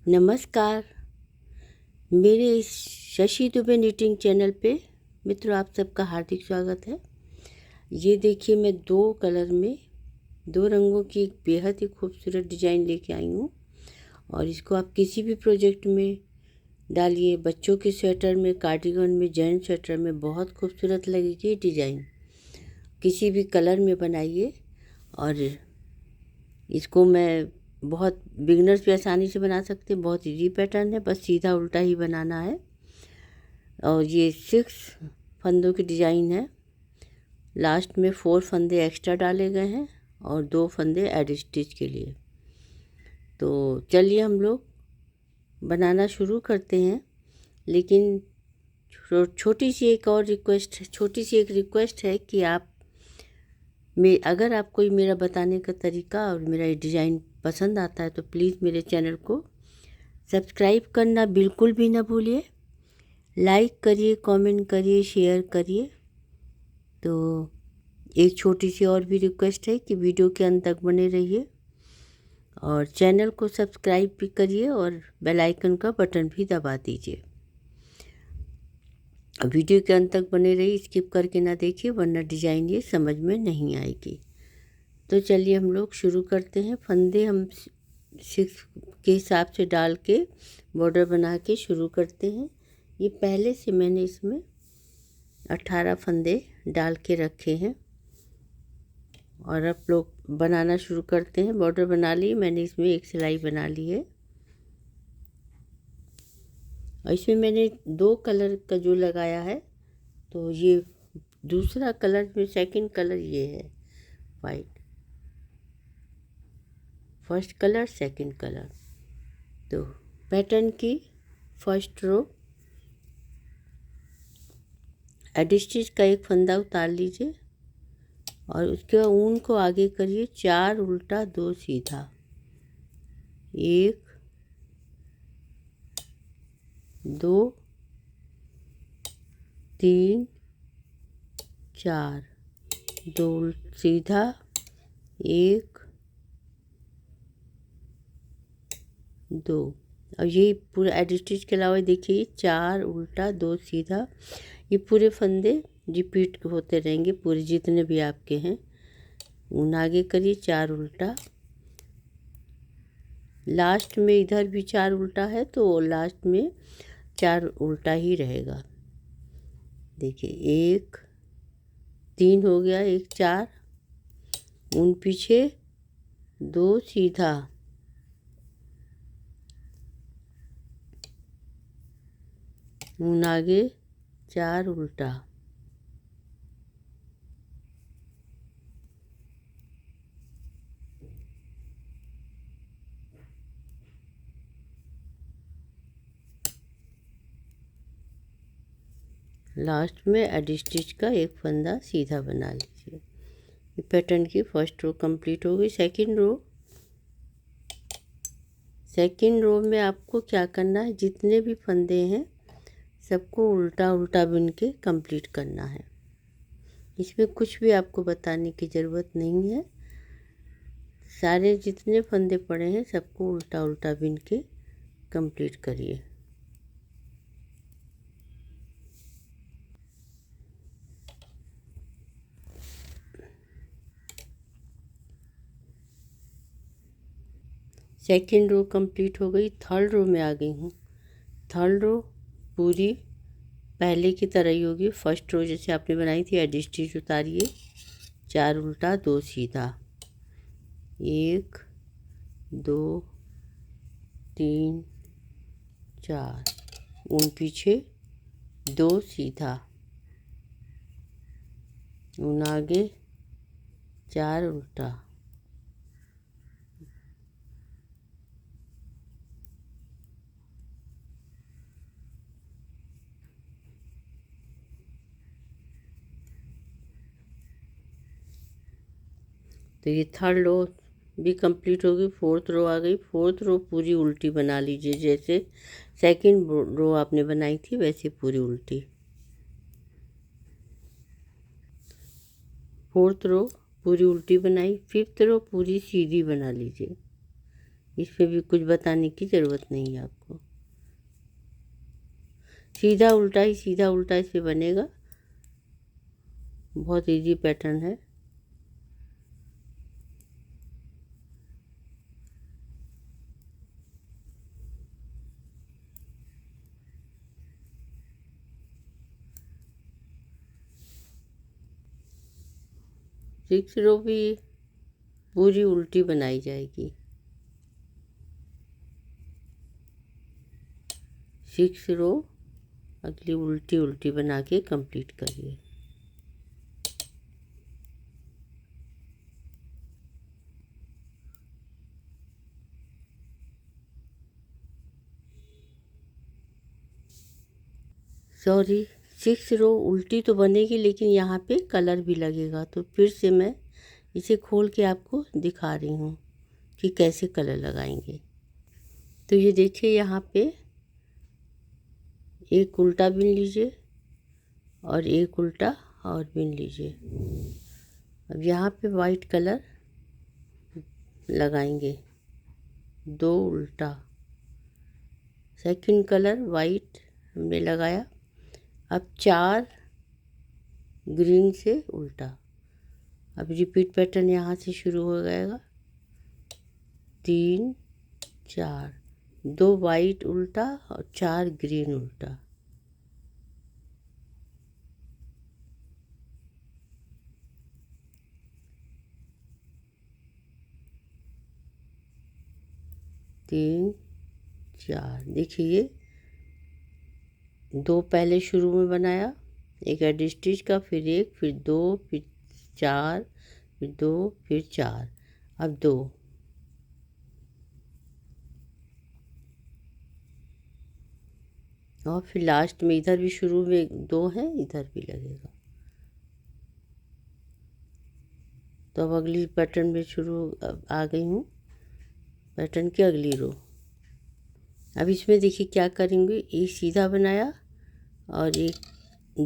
नमस्कार। मेरे इस शशि दुबे निटिंग चैनल पे मित्रों आप सबका हार्दिक स्वागत है। ये देखिए, मैं दो कलर में दो रंगों की एक बेहद ही खूबसूरत डिज़ाइन लेके आई हूँ और इसको आप किसी भी प्रोजेक्ट में डालिए। बच्चों के स्वेटर में, कार्डिगन में, जेंट्स स्वेटर में बहुत खूबसूरत लगेगी ये डिज़ाइन। किसी भी कलर में बनाइए और इसको मैं बहुत बिगनर्स भी आसानी से बना सकते हैं। बहुत इजी पैटर्न है, बस सीधा उल्टा ही बनाना है। और ये 6 फंदों की डिज़ाइन है। लास्ट में 4 फंदे एक्स्ट्रा डाले गए हैं और 2 फंदे एड स्टिच के लिए। तो चलिए हम लोग बनाना शुरू करते हैं। लेकिन छोटी सी एक रिक्वेस्ट है कि अगर आपको मेरा बताने का तरीका और मेरा ये डिज़ाइन पसंद आता है तो प्लीज़ मेरे चैनल को सब्सक्राइब करना बिल्कुल भी ना भूलिए। लाइक करिए, कमेंट करिए, शेयर करिए। तो एक छोटी सी और भी रिक्वेस्ट है कि वीडियो के अंत तक बने रहिए और चैनल को सब्सक्राइब भी करिए और बेल आइकन का बटन भी दबा दीजिए। वीडियो के अंत तक बने रहिए, स्किप करके ना देखिए वरना डिज़ाइन ये समझ में नहीं आएगी। तो चलिए हम लोग शुरू करते हैं। फंदे हम 6 के हिसाब से डाल के बॉर्डर बना के शुरू करते हैं। ये पहले से मैंने इसमें 18 फंदे डाल के रखे हैं और अब लोग बनाना शुरू करते हैं। बॉर्डर बना ली मैंने, इसमें एक सिलाई बना ली है और इसमें मैंने 2 कलर का जो लगाया है। तो ये दूसरा कलर में सेकंड कलर ये है white, first colour second colour. तो पैटर्न की फर्स्ट रो एड स्टिच का एक फंदा उतार लीजिए और उसके बाद ऊन को आगे करिए 4 उल्टा 2 सीधा, 1 2 3 4, 2 सीधा, 1 2। और ये पूरा एड स्टिच के अलावा देखिए 4 उल्टा 2 सीधा, ये पूरे फंदे रिपीट होते रहेंगे पूरे जितने भी आपके हैं। ऊन आगे करिए 4 उल्टा, लास्ट में इधर भी 4 उल्टा है तो लास्ट में 4 उल्टा ही रहेगा। देखिए 1 3 हो गया, 1 4, ऊन पीछे 2 सीधा, ऊन आगे 4 उल्टा। लास्ट में एड स्टिच का एक फंदा सीधा बना लीजिए। ये पैटर्न की फर्स्ट रो कंप्लीट हो गई। सेकंड रो में आपको क्या करना है, जितने भी फंदे हैं सबको उल्टा उल्टा बुन के कंप्लीट करना है। इसमें कुछ भी आपको बताने की ज़रूरत नहीं है। सारे जितने फंदे पड़े हैं सबको उल्टा उल्टा बुन के कंप्लीट करिए। सेकंड रो कंप्लीट हो गई। थर्ड रो में आ गई हूँ। थर्ड रो पूरी पहले की तरह ही होगी। फर्स्ट रो जैसे आपने बनाई थी, एड स्टिच उतारिए, 4 उल्टा 2 सीधा, 1 2 3 4, ऊन पीछे 2 सीधा, ऊन आगे 4 उल्टा। तो ये थर्ड रो भी कंप्लीट हो गई। फोर्थ रो आ गई। फोर्थ रो पूरी उल्टी बना लीजिए, जैसे सेकंड रो आपने बनाई थी वैसे पूरी उल्टी। फोर्थ रो पूरी उल्टी बनाई। फिफ्थ रो पूरी सीधी बना लीजिए। इस पे भी कुछ बताने की ज़रूरत नहीं है आपको। सीधा उल्टा ही सीधा उल्टा इससे बनेगा। बहुत इजी पैटर्न है। सिक्स रो भी पूरी उल्टी बनाई जाएगी। सिक्स रो अगली उल्टी उल्टी बना के कंप्लीट करिए। सॉरी, सिक्स रो उल्टी तो बनेगी लेकिन यहाँ पे कलर भी लगेगा, तो फिर से मैं इसे खोल के आपको दिखा रही हूँ कि कैसे कलर लगाएंगे। तो ये देखिए, यहाँ पे एक उल्टा बिन लीजिए और एक उल्टा और बिन लीजिए। अब यहाँ पे वाइट कलर लगाएंगे, दो उल्टा, सेकंड कलर वाइट हमने लगाया। अब चार ग्रीन से उल्टा। अब रिपीट पैटर्न यहाँ से शुरू हो जाएगा। 3 4, 2 वाइट उल्टा और 4 ग्रीन उल्टा। तीन चार, देखिए 2 पहले शुरू में बनाया, एक एड स्टिच का, फिर एक, फिर 2, फिर 4, फिर 2, फिर 4। अब 2 और फिर लास्ट में इधर भी शुरू में 2 है, इधर भी लगेगा। तो अब अगली पैटर्न में शुरू आ गई हूँ, पैटर्न की अगली रो। अब इसमें देखिए क्या करेंगे, एक सीधा बनाया और एक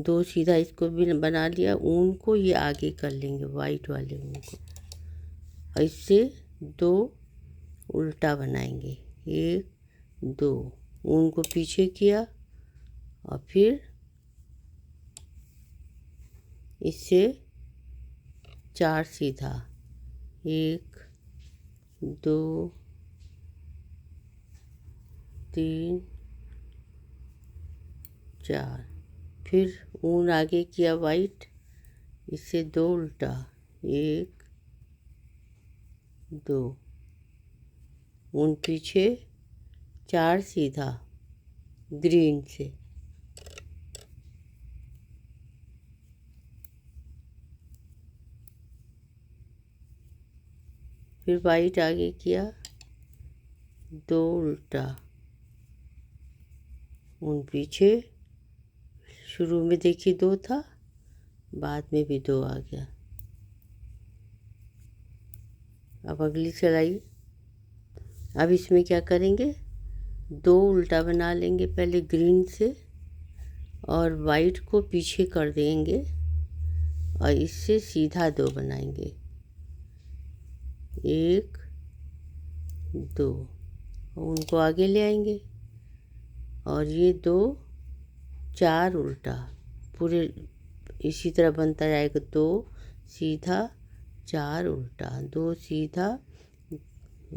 2 सीधा इसको भी बना लिया। ऊन को ये आगे कर लेंगे, वाइट वाले ऊन को, और इससे 2 उल्टा बनाएंगे। 1 2, ऊन को पीछे किया और फिर इससे 4 सीधा, 1 2 3 4, फिर ऊन आगे किया वाइट, इससे 2 उल्टा, 1 2, ऊन पीछे, 4 सीधा ग्रीन से, फिर वाइट आगे किया, 2 उल्टा, ऊन पीछे, शुरू में देखिए 2 था, बाद में भी 2 आ गया। अब अगली सिलाई। अब इसमें क्या करेंगे, 2 उल्टा बना लेंगे पहले ग्रीन से, और वाइट को पीछे कर देंगे और इससे सीधा 2 बनाएंगे, 1 2, उनको आगे ले आएंगे और ये 2 4 उल्टा, पूरे इसी तरह बनता जाएगा। 2 सीधा 4 उल्टा, 2 सीधा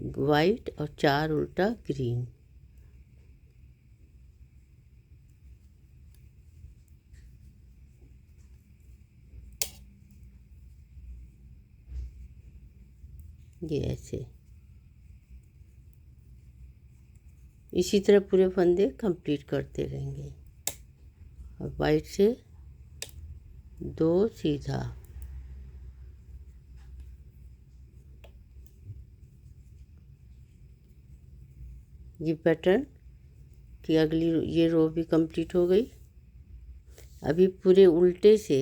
वाइट और 4 उल्टा ग्रीन। ये ऐसे इसी तरह पूरे फंदे कंप्लीट करते रहेंगे। और वाइट से 2 सीधा, ये पैटर्न की अगली ये रो भी कंप्लीट हो गई। अभी पूरे उल्टे से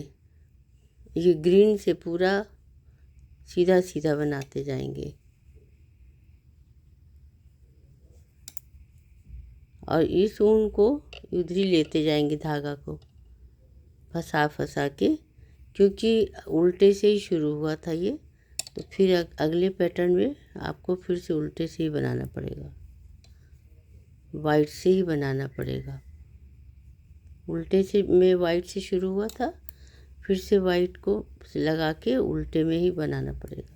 ये ग्रीन से पूरा सीधा सीधा बनाते जाएंगे और इस ऊन को उधर ही लेते जाएंगे, धागा को फंसा फंसा के, क्योंकि उल्टे से ही शुरू हुआ था ये, तो फिर अगले पैटर्न में आपको फिर से उल्टे से ही बनाना पड़ेगा, वाइट से ही बनाना पड़ेगा। उल्टे से में वाइट से शुरू हुआ था, फिर से वाइट को लगा के उल्टे में ही बनाना पड़ेगा।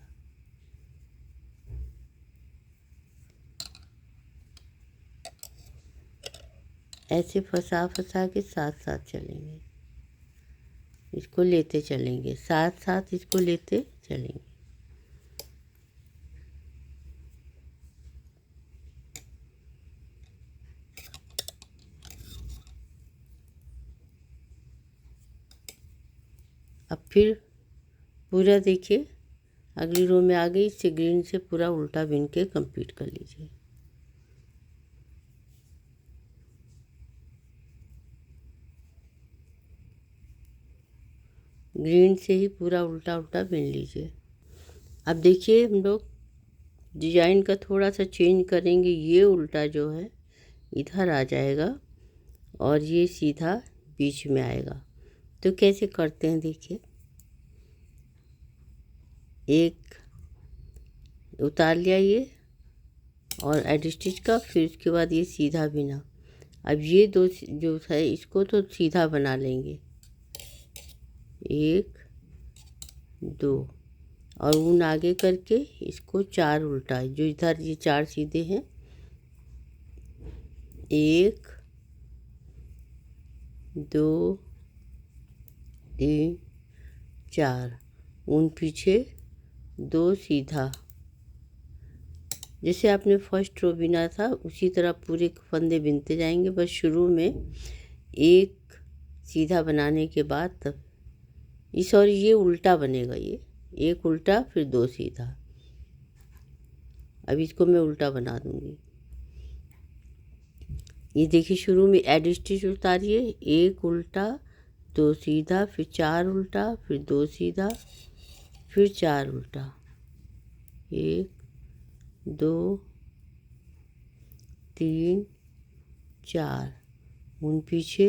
ऐसे फंसा फंसा के साथ साथ चलेंगे, इसको लेते चलेंगे, साथ साथ इसको लेते चलेंगे। अब फिर पूरा देखिए अगली रो में आ गई, इससे ग्रीन से पूरा उल्टा बिन के कंप्लीट कर लीजिए। ग्रीन से ही पूरा उल्टा उल्टा बिन लीजिए। अब देखिए हम लोग डिजाइन का थोड़ा सा चेंज करेंगे। ये उल्टा जो है इधर आ जाएगा और ये सीधा बीच में आएगा। तो कैसे करते हैं देखिए, एक उतार लिया ये और एड स्टिच का, फिर उसके बाद ये सीधा बिना। अब ये दो जो है इसको तो सीधा बना लेंगे, 1 2 और ऊन आगे करके इसको 4 उल्टा, जो इधर ये 4 सीधे हैं, 1 2 3 4, ऊन पीछे 2 सीधा। जैसे आपने फर्स्ट रो बिना था उसी तरह पूरे फंदे बिनते जाएंगे। बस शुरू में एक सीधा बनाने के बाद तब इस और ये उल्टा बनेगा, ये एक उल्टा फिर 2 सीधा। अब इसको मैं उल्टा बना दूंगी। ये देखिए शुरू में एड स्टिच उतारिए, 1 उल्टा 2 सीधा, फिर 4 उल्टा, फिर 2 सीधा, फिर 4 उल्टा, 1 2 3 4, ऊन पीछे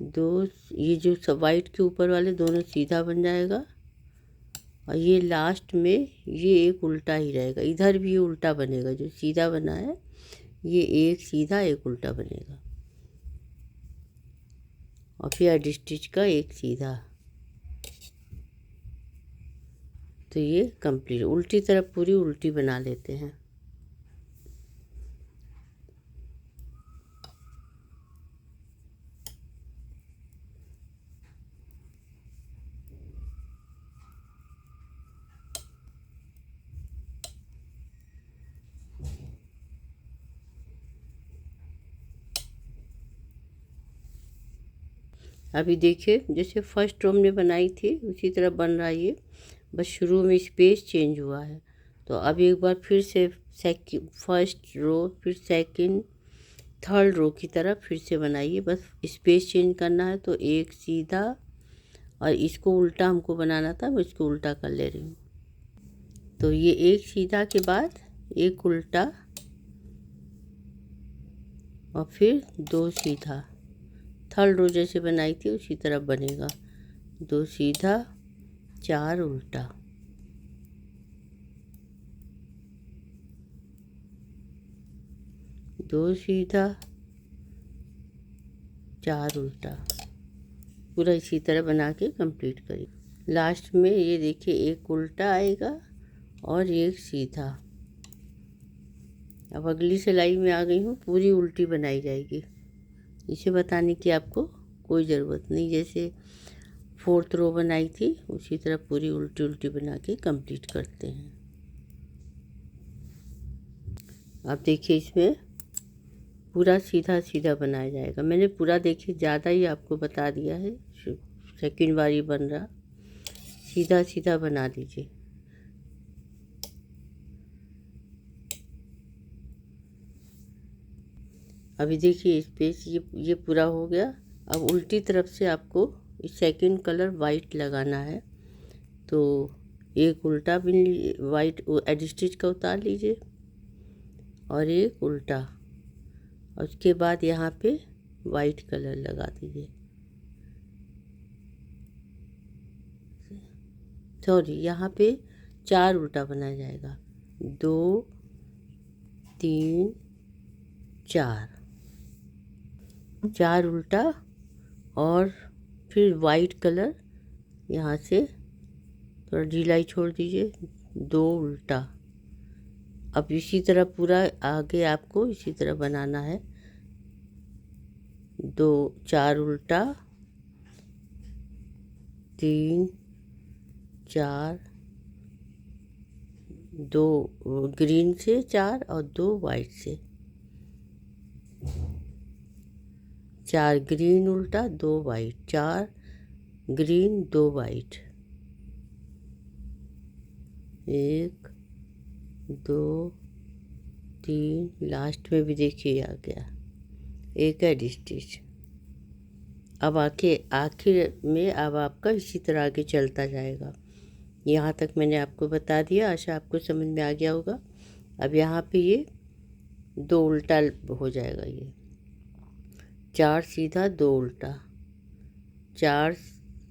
2, ये जो सब वाइट के ऊपर वाले दोनों सीधा बन जाएगा और ये लास्ट में ये एक उल्टा ही रहेगा। इधर भी ये उल्टा बनेगा, जो सीधा बना है ये एक सीधा एक उल्टा बनेगा और फिर एड स्टिच का एक सीधा। तो ये कंप्लीट, उल्टी तरफ पूरी उल्टी बना लेते हैं। अभी देखिए जैसे फर्स्ट रो में बनाई थी उसी तरह बन रहा है ये, बस शुरू में स्पेस चेंज हुआ है। तो अब एक बार फिर से फर्स्ट रो फिर सेकंड थर्ड रो की तरह फिर से बनाइए, बस स्पेस चेंज करना है। तो एक सीधा और इसको उल्टा हमको बनाना था, मैं इसको उल्टा कर ले रही हूँ। तो ये एक सीधा के बाद एक उल्टा और फिर 2 सीधा, थर्ड रो जैसे बनाई थी उसी तरह बनेगा। 2 सीधा 4 उल्टा, दो सीधा 4 उल्टा, पूरा इसी तरह बना के कंप्लीट करिए। लास्ट में ये देखिए एक उल्टा आएगा और एक सीधा। अब अगली सिलाई में आ गई हूँ, पूरी उल्टी बनाई जाएगी। इसे बताने की आपको कोई ज़रूरत नहीं, जैसे फोर्थ रो बनाई थी उसी तरह पूरी उल्टी उल्टी बना के कंप्लीट करते हैं। अब देखिए इसमें पूरा सीधा सीधा बनाया जाएगा। मैंने पूरा देखिए ज़्यादा ही आपको बता दिया है, सेकंड बार ही बन रहा, सीधा सीधा बना दीजिए। अभी देखिए इस पे ये पूरा हो गया। अब उल्टी तरफ से आपको सेकंड कलर वाइट लगाना है। तो एक उल्टा बिन वाइट एड स्टिच का उतार लीजिए और एक उल्टा, और उसके बाद यहाँ पे वाइट कलर लगा दीजिए। सॉरी, यहाँ पे 4 उल्टा बनाया जाएगा। 2 3 4 उल्टा, और फिर वाइट कलर यहाँ से थोड़ा ढीलाई छोड़ दीजिए, 2 उल्टा। अब इसी तरह पूरा आगे आपको इसी तरह बनाना है। 4 उल्टा, 3 4, 2 ग्रीन से 4 और 2 वाइट से। 4 ग्रीन उल्टा, 2 वाइट, 4 ग्रीन 2 वाइट, 1 2 3, लास्ट में भी देखिए आ गया, एक एड स्टिच। अब आखिर में अब आपका इसी तरह आगे चलता जाएगा। यहाँ तक मैंने आपको बता दिया, आशा आपको समझ में आ गया होगा। अब यहाँ पे ये 2 उल्टा हो जाएगा, ये 4 सीधा 2 उल्टा, 4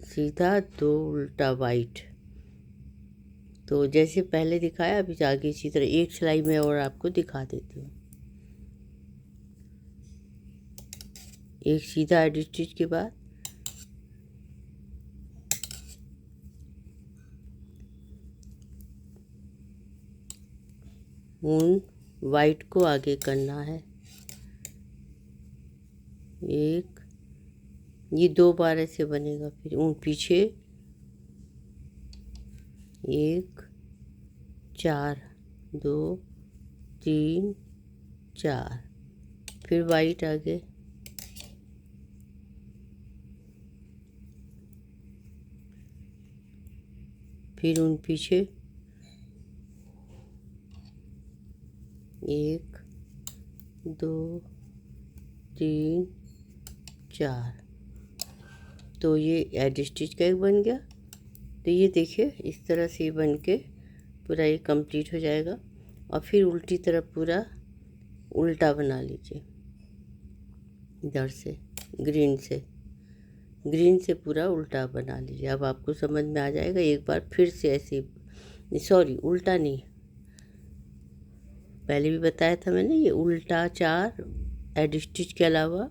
सीधा 2 उल्टा वाइट। तो जैसे पहले दिखाया अभी आगे इसी तरह एक सिलाई में और आपको दिखा देती हूँ। एक सीधा एड स्टिच के बाद ऊन वाइट को आगे करना है। एक, ये 2 बार ऐसे बनेगा, फिर ऊन पीछे 1 4 2 3 4, फिर वाइट आगे, फिर ऊन पीछे 1 2 3 4। तो ये एड स्टिच का एक बन गया। तो ये देखिए इस तरह से बन के पूरा ये कंप्लीट हो जाएगा। और फिर उल्टी तरफ पूरा उल्टा बना लीजिए, इधर से ग्रीन से पूरा उल्टा बना लीजिए। अब आपको समझ में आ जाएगा। एक बार फिर से ऐसे, सॉरी उल्टा नहीं, पहले भी बताया था मैंने, ये उल्टा 4 एड स्टिच के अलावा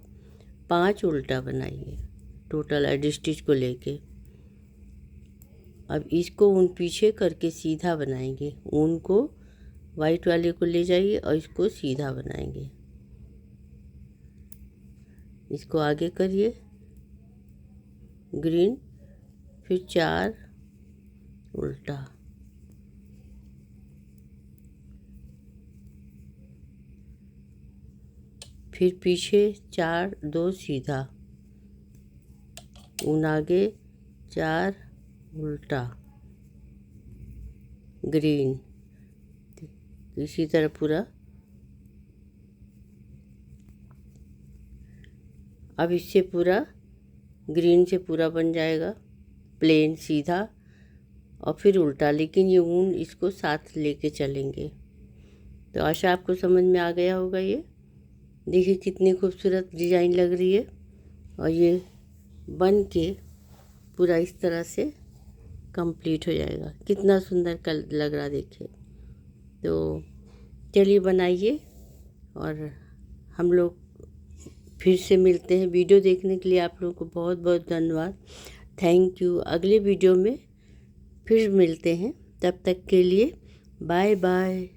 5 उल्टा बनाइए टोटल एड स्टिच को लेके। अब इसको ऊन पीछे करके सीधा बनाएंगे, ऊन को वाइट वाले को ले जाइए और इसको सीधा बनाएंगे। इसको आगे करिए ग्रीन, फिर 4 उल्टा, फिर पीछे 4 2 सीधा, ऊन आगे 4 उल्टा ग्रीन, इसी तरह पूरा। अब इससे पूरा ग्रीन से पूरा बन जाएगा प्लेन सीधा, और फिर उल्टा, लेकिन ये ऊन इसको साथ लेके चलेंगे। तो आशा आपको समझ में आ गया होगा। ये देखिए कितनी खूबसूरत डिज़ाइन लग रही है, और ये बन के पूरा इस तरह से कंप्लीट हो जाएगा। कितना सुंदर लग रहा देखिए। तो चलिए बनाइए, और हम लोग फिर से मिलते हैं। वीडियो देखने के लिए आप लोगों को बहुत बहुत धन्यवाद, थैंक यू। अगले वीडियो में फिर मिलते हैं, तब तक के लिए बाय बाय।